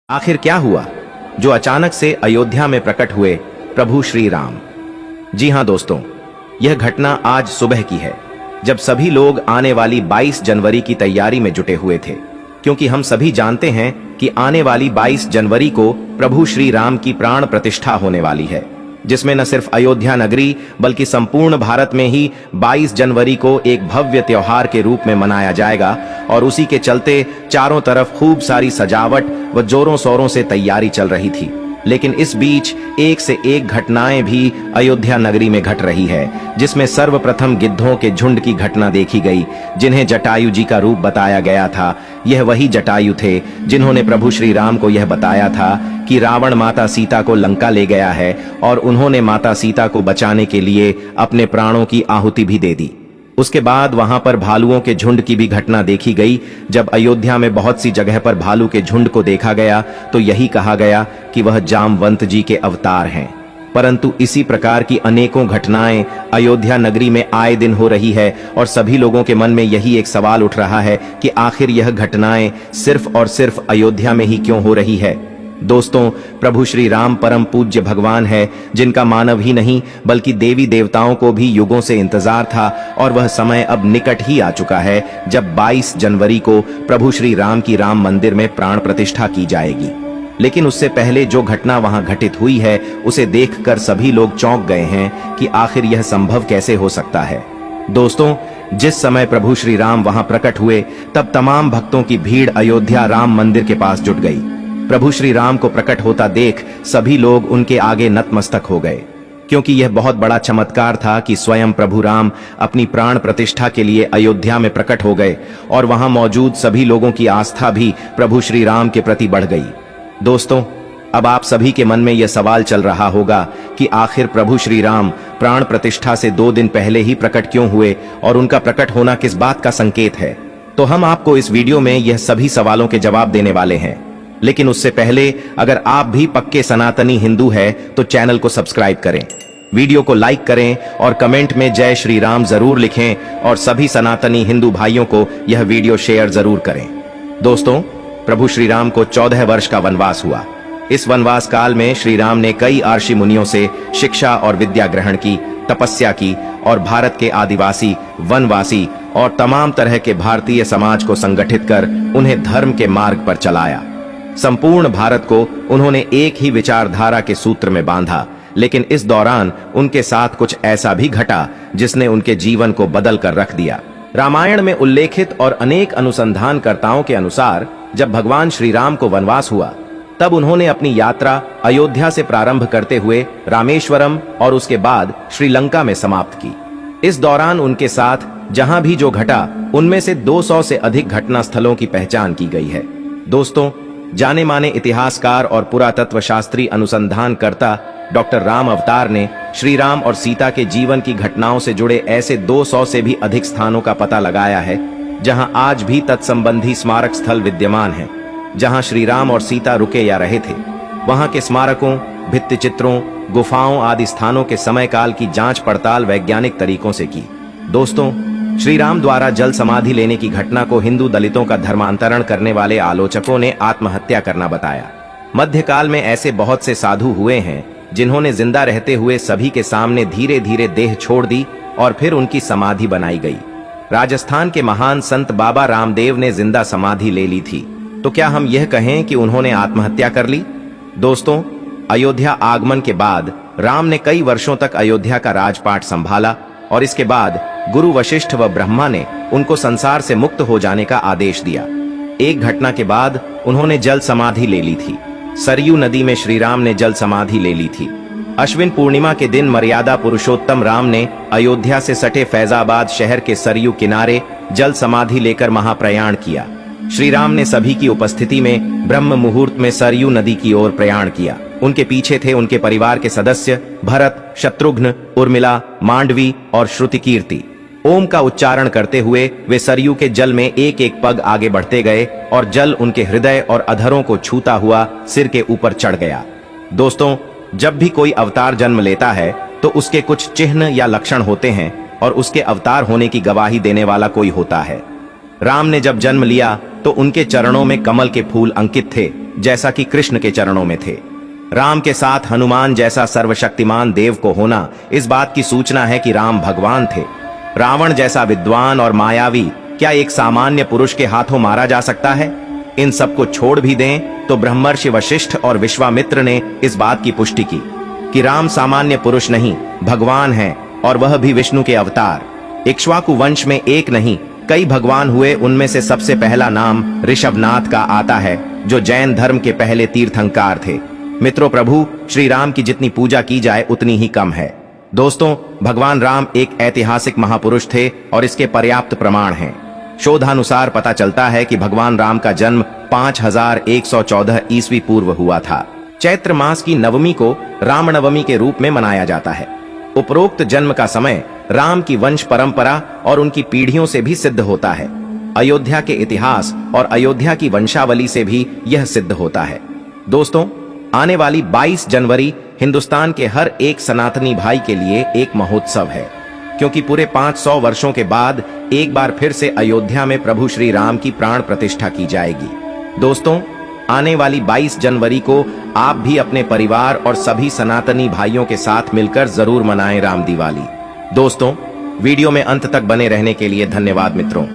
आखिर क्या हुआ जो अचानक से अयोध्या में प्रकट हुए प्रभु श्री राम। जी हां दोस्तों, यह घटना आज सुबह की है, जब सभी लोग आने वाली 22 जनवरी की तैयारी में जुटे हुए थे, क्योंकि हम सभी जानते हैं कि आने वाली 22 जनवरी को प्रभु श्री राम की प्राण प्रतिष्ठा होने वाली है, जिसमें न सिर्फ अयोध्या नगरी बल्कि संपूर्ण भारत में ही 22 जनवरी को एक भव्य त्योहार के रूप में मनाया जाएगा। और उसी के चलते चारों तरफ खूब सारी सजावट व जोरों शोरों से तैयारी चल रही थी। लेकिन इस बीच एक से एक घटनाएं भी अयोध्या नगरी में घट रही है, जिसमें सर्वप्रथम गिद्धों के झुंड की घटना देखी गई, जिन्हें जटायु जी का रूप बताया गया था। यह वही जटायु थे जिन्होंने प्रभु श्री राम को यह बताया था कि रावण माता सीता को लंका ले गया है, और उन्होंने माता सीता को बचाने के लिए अपने प्राणों की आहुति भी दे दी। उसके बाद वहां पर भालुओं के झुंड की भी घटना देखी गई। जब अयोध्या में बहुत सी जगह पर भालू के झुंड को देखा गया तो यही कहा गया कि वह जामवंत जी के अवतार हैं। परंतु इसी प्रकार की अनेकों घटनाएं अयोध्या नगरी में आए दिन हो रही है, और सभी लोगों के मन में यही एक सवाल उठ रहा है कि आखिर यह घटनाएं सिर्फ और सिर्फ अयोध्या में ही क्यों हो रही है। दोस्तों, प्रभु श्री राम परम पूज्य भगवान है, जिनका मानव ही नहीं बल्कि देवी देवताओं को भी युगों से इंतजार था, और वह समय अब निकट ही आ चुका है जब 22 जनवरी को प्रभु श्री राम की राम मंदिर में प्राण प्रतिष्ठा की जाएगी। लेकिन उससे पहले जो घटना वहां घटित हुई है, उसे देखकर सभी लोग चौंक गए हैं कि आखिर यह संभव कैसे हो सकता है। दोस्तों, जिस समय प्रभु श्री राम वहां प्रकट हुए, तब तमाम भक्तों की भीड़ अयोध्या राम मंदिर के पास जुट गई। प्रभु श्री राम को प्रकट होता देख सभी लोग उनके आगे नतमस्तक हो गए, क्योंकि यह बहुत बड़ा चमत्कार था कि स्वयं प्रभु राम अपनी प्राण प्रतिष्ठा के लिए अयोध्या में प्रकट हो गए, और वहां मौजूद सभी लोगों की आस्था भी प्रभु श्री राम के प्रति बढ़ गई। दोस्तों, अब आप सभी के मन में यह सवाल चल रहा होगा कि आखिर प्रभु श्री राम प्राण प्रतिष्ठा से 2 दिन पहले ही प्रकट क्यों हुए, और उनका प्रकट होना किस बात का संकेत है। तो हम आपको इस वीडियो में यह सभी सवालों के जवाब देने वाले हैं। लेकिन उससे पहले अगर आप भी पक्के सनातनी हिंदू हैं तो चैनल को सब्सक्राइब करें, वीडियो को लाइक करें और कमेंट में जय श्री राम जरूर लिखें, और सभी सनातनी हिंदू भाइयों को यह वीडियो शेयर जरूर करें। दोस्तों, प्रभु श्री राम को 14 वर्ष का वनवास हुआ। इस वनवास काल में श्री राम ने कई ऋषि मुनियों से शिक्षा और विद्या ग्रहण की, तपस्या की, और भारत के आदिवासी, वनवासी और तमाम तरह के भारतीय समाज को संगठित कर उन्हें धर्म के मार्ग पर चलाया। संपूर्ण भारत को उन्होंने एक ही विचारधारा के सूत्र में बांधा। लेकिन इस दौरान उनके साथ कुछ ऐसा भी घटा जिसने उनके जीवन को बदल कर रख दिया। रामायण में उल्लेखित और अनेक अनुसंधानकर्ताओं के अनुसार जब भगवान श्री राम को वनवास हुआ, तब उन्होंने अपनी यात्रा अयोध्या से प्रारंभ करते हुए रामेश्वरम और उसके बाद श्रीलंका में समाप्त की। इस दौरान उनके साथ जहां भी जो घटा, उनमें से 200 से अधिक घटना स्थलों की पहचान की गई है। दोस्तों, जाने माने इतिहासकार और पुरातत्व शास्त्री अनुसंधानकर्ता डॉक्टर राम अवतार ने श्री राम और सीता के जीवन की घटनाओं से जुड़े ऐसे 200 से भी अधिक स्थानों का पता लगाया है, जहां आज भी तत्संबंधी स्मारक स्थल विद्यमान हैं, जहां श्री राम और सीता रुके या रहे थे। वहां के स्मारकों, भित्ति चित्रों, गुफाओं आदि स्थानों के समय काल की जांच पड़ताल वैज्ञानिक तरीकों से की। दोस्तों, श्री राम द्वारा जल समाधि लेने की घटना को हिंदू दलितों का धर्मांतरण करने वाले आलोचकों ने आत्महत्या करना बताया। मध्यकाल में ऐसे बहुत से साधु हुए हैं जिन्होंने जिंदा रहते हुए सभी के सामने धीरे धीरे देह छोड़ दी और फिर उनकी समाधि बनाई गई। राजस्थान के महान संत बाबा रामदेव ने जिंदा समाधि ले ली थी, तो क्या हम यह कहें कि उन्होंने आत्महत्या कर ली? दोस्तों, अयोध्या आगमन के बाद राम ने कई वर्षों तक अयोध्या का राजपाट संभाला, और इसके बाद गुरु वशिष्ठ व ब्रह्मा ने उनको संसार से मुक्त हो जाने का आदेश दिया। एक घटना के बाद उन्होंने जल समाधि ले ली थी। सरयू नदी में श्री राम ने जल समाधि ले ली थी। अश्विन पूर्णिमा के दिन मर्यादा पुरुषोत्तम राम ने अयोध्या से सटे फैजाबाद शहर के सरयू किनारे जल समाधि लेकर महाप्रयाण किया। श्री राम ने सभी की उपस्थिति में ब्रह्म मुहूर्त में सरयू नदी की ओर प्रयाण किया। उनके पीछे थे उनके परिवार के सदस्य भरत, शत्रुघ्न, उर्मिला, मांडवी और श्रुतिकीर्ति। ओम का उच्चारण करते हुए वे सरयू के जल में एक एक पग आगे बढ़ते गए, और जल उनके हृदय और अधरों को छूता हुआ सिर के ऊपर चढ़ गया। दोस्तों, जब भी कोई अवतार जन्म लेता है तो उसके कुछ चिन्ह या लक्षण होते हैं, और उसके अवतार होने की गवाही देने वाला कोई होता है। राम ने जब जन्म लिया तो उनके चरणों में कमल के फूल अंकित थे, जैसा कि कृष्ण के चरणों में थे। राम के साथ हनुमान जैसा सर्वशक्तिमान देव को होना इस बात की सूचना है कि राम भगवान थे। रावण जैसा विद्वान और मायावी क्या एक सामान्य पुरुष के हाथों मारा जा सकता है? इन सबको छोड़ भी दें तो ब्रह्मर्षि वशिष्ठ और विश्वामित्र ने इस बात की पुष्टि की कि राम सामान्य पुरुष नहीं, भगवान हैं, और वह भी विष्णु के अवतार। इक्ष्वाकु वंश में एक नहीं कई भगवान हुए, उनमें से सबसे पहला नाम ऋषभनाथ का आता है, जो जैन धर्म के पहले तीर्थंकर थे। मित्रों, प्रभु श्री राम की जितनी पूजा की जाए उतनी ही कम है। दोस्तों, भगवान राम एक ऐतिहासिक महापुरुष थे और इसके पर्याप्त प्रमाण हैं। शोधानुसार पता चलता है कि भगवान राम का जन्म 5114 ईस्वी पूर्व हुआ था। चैत्र मास की नवमी को रामनवमी के रूप में मनाया जाता है। उपरोक्त जन्म का समय राम की वंश परंपरा और उनकी पीढ़ियों से भी सिद्ध होता है। अयोध्या के इतिहास और अयोध्या की वंशावली से भी यह सिद्ध होता है। दोस्तों, आने वाली 22 जनवरी हिंदुस्तान के हर एक सनातनी भाई के लिए एक महोत्सव है, क्योंकि पूरे 500 वर्षों के बाद एक बार फिर से अयोध्या में प्रभु श्री राम की प्राण प्रतिष्ठा की जाएगी। दोस्तों, आने वाली 22 जनवरी को आप भी अपने परिवार और सभी सनातनी भाइयों के साथ मिलकर जरूर मनाएं राम दिवाली। दोस्तों, वीडियो में अंत तक बने रहने के लिए धन्यवाद मित्रों।